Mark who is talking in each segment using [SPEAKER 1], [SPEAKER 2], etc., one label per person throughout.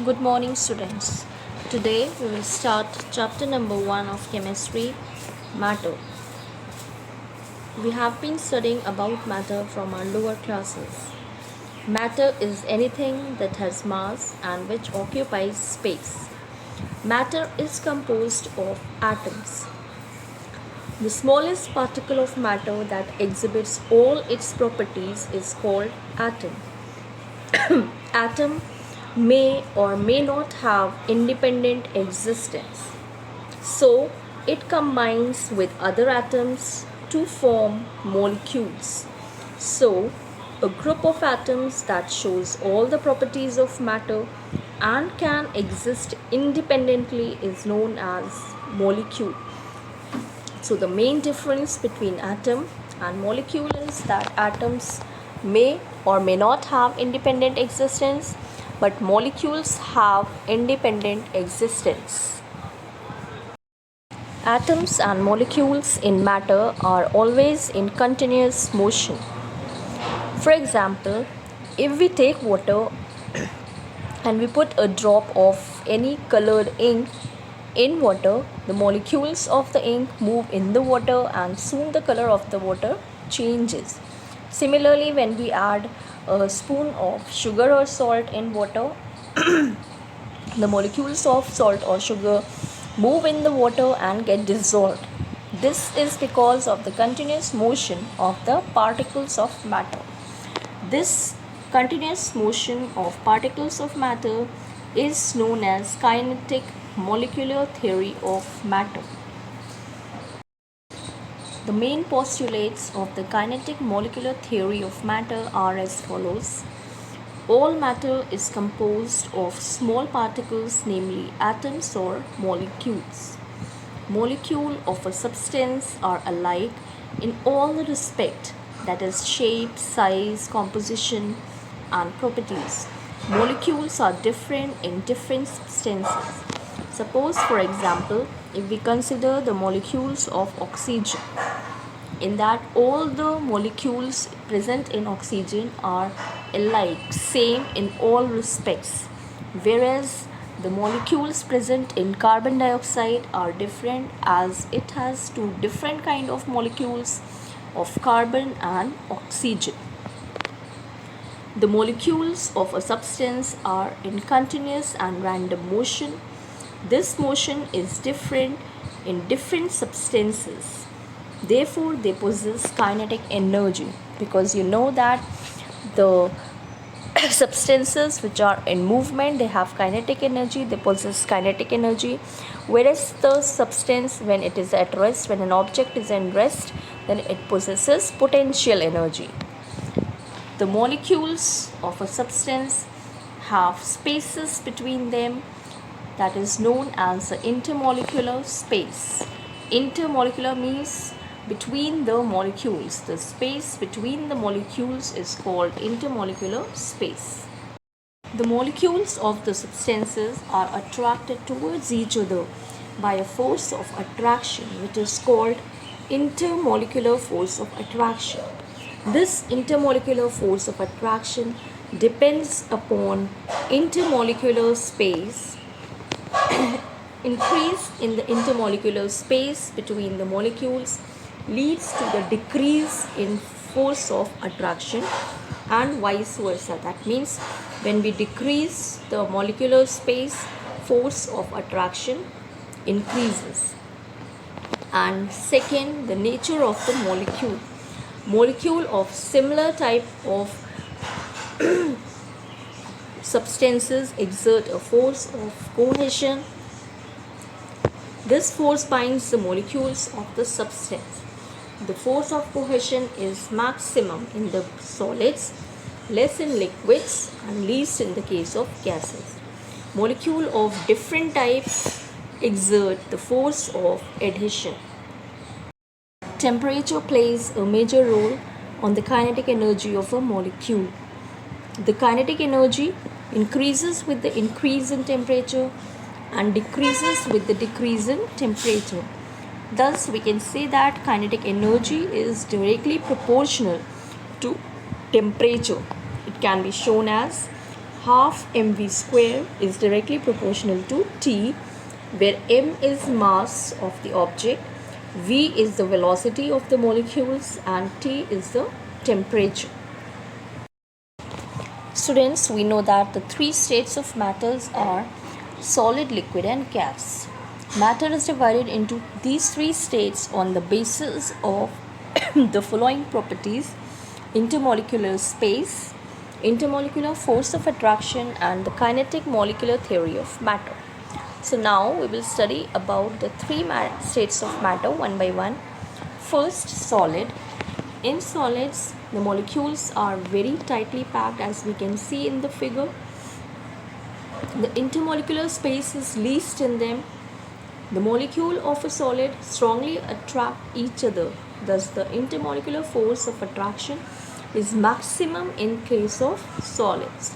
[SPEAKER 1] Good morning, students. Today we will start chapter number 1 of chemistry, matter. We have been studying about matter from our lower classes. Matter is anything that has mass and which occupies space. Matter is composed of atoms. The smallest particle of matter that exhibits all its properties is called atom. Atom may or may not have independent existence. So, it combines with other atoms to form molecules. So, a group of atoms that shows all the properties of matter and can exist independently is known as molecule. So, the main difference between atom and molecule is that atoms may or may not have independent existence, but molecules have independent existence. Atoms and molecules in matter are always in continuous motion. For example, if we take water and we put a drop of any colored ink in water, the molecules of the ink move in the water and soon the color of the water changes. Similarly, when we add a spoon of sugar or salt in water, the molecules of salt or sugar move in the water and get dissolved. This is because of the continuous motion of the particles of matter. This continuous motion of particles of matter is known as kinetic molecular theory of matter. The main postulates of the kinetic molecular theory of matter are as follows. All matter is composed of small particles, namely atoms or molecules. Molecules of a substance are alike in all respect, that is shape, size, composition and properties. Molecules are different in different substances. Suppose, for example, if we consider the molecules of oxygen, in that all the molecules present in oxygen are alike, same in all respects, whereas the molecules present in carbon dioxide are different as it has two different kind of molecules of carbon and oxygen. The molecules of a substance are in continuous and random motion. This motion is different in different substances. Therefore, they possess kinetic energy, because you know that the substances which are in movement, they have kinetic energy, they possess kinetic energy, whereas the substance, when it is at rest, when an object is in rest, then it possesses potential energy. The molecules of a substance have spaces between them, that is known as the intermolecular space. Intermolecular means between the molecules. The space between the molecules is called intermolecular space. The molecules of the substances are attracted towards each other by a force of attraction, which is called intermolecular force of attraction. This intermolecular force of attraction depends upon intermolecular space. Increase in the intermolecular space between the molecules leads to the decrease in force of attraction and vice versa. That means when we decrease the molecular space, force of attraction increases. And second, the nature of the molecule. Molecule of similar type of substances exert a force of cohesion. This force binds the molecules of the substance. The force of cohesion is maximum in the solids, less in liquids, and least in the case of gases. Molecule of different types exert the force of adhesion. Temperature plays a major role on the kinetic energy of a molecule. The kinetic energy increases with the increase in temperature and decreases with the decrease in temperature. Thus, we can say that kinetic energy is directly proportional to temperature. It can be shown as half mv square is directly proportional to t, where m is mass of the object, v is the velocity of the molecules, and t is the temperature. Students, we know that the three states of matters are solid, liquid, and gas. Matter is divided into these three states on the basis of the following properties: intermolecular space, intermolecular force of attraction, and the kinetic molecular theory of matter. So now we will study about the three states of matter one by one. First, solid. In solids, the molecules are very tightly packed, as we can see in the figure. The intermolecular space is least in them. The molecule of a solid strongly attract each other. Thus, the intermolecular force of attraction is maximum in case of solids.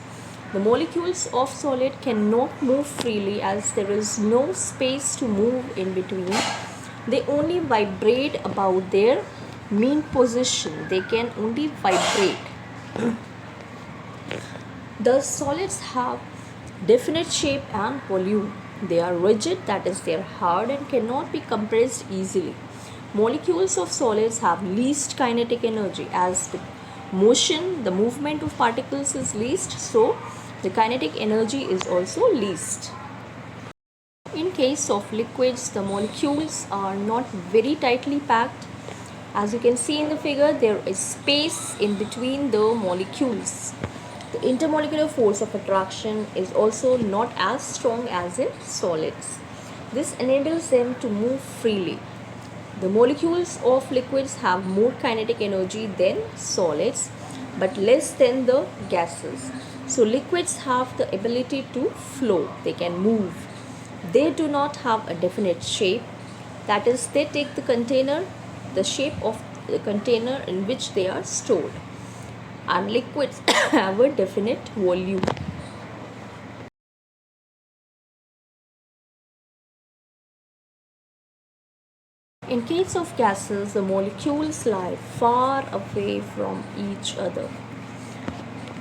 [SPEAKER 1] The molecules of solid cannot move freely as there is no space to move in between. They only vibrate about their mean position. They can only vibrate. Thus, solids have definite shape and volume. They are rigid, that is, they are hard and cannot be compressed easily. Molecules of solids have least kinetic energy. As with motion, the movement of particles is least, so the kinetic energy is also least. In case of liquids, the molecules are not very tightly packed. As you can see in the figure, there is space in between the molecules. The intermolecular force of attraction is also not as strong as in solids. This enables them to move freely. The molecules of liquids have more kinetic energy than solids, but less than the gases. So liquids have the ability to flow. They can move. They do not have a definite shape. That is, they take the container, the shape of the container in which they are stored. And liquids have a definite volume. In case of gases, the molecules lie far away from each other.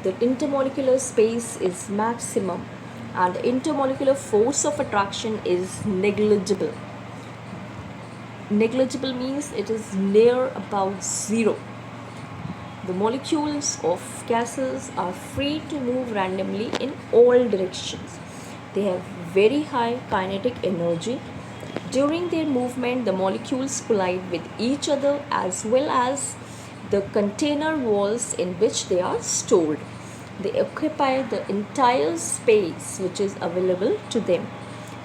[SPEAKER 1] The intermolecular space is maximum and the intermolecular force of attraction is negligible. Negligible means it is near about zero. The molecules of gases are free to move randomly in all directions. They have very high kinetic energy. During their movement, the molecules collide with each other as well as the container walls in which they are stored. They occupy the entire space which is available to them.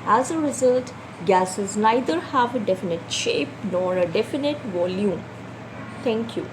[SPEAKER 1] As a result, gases neither have a definite shape nor a definite volume. Thank you.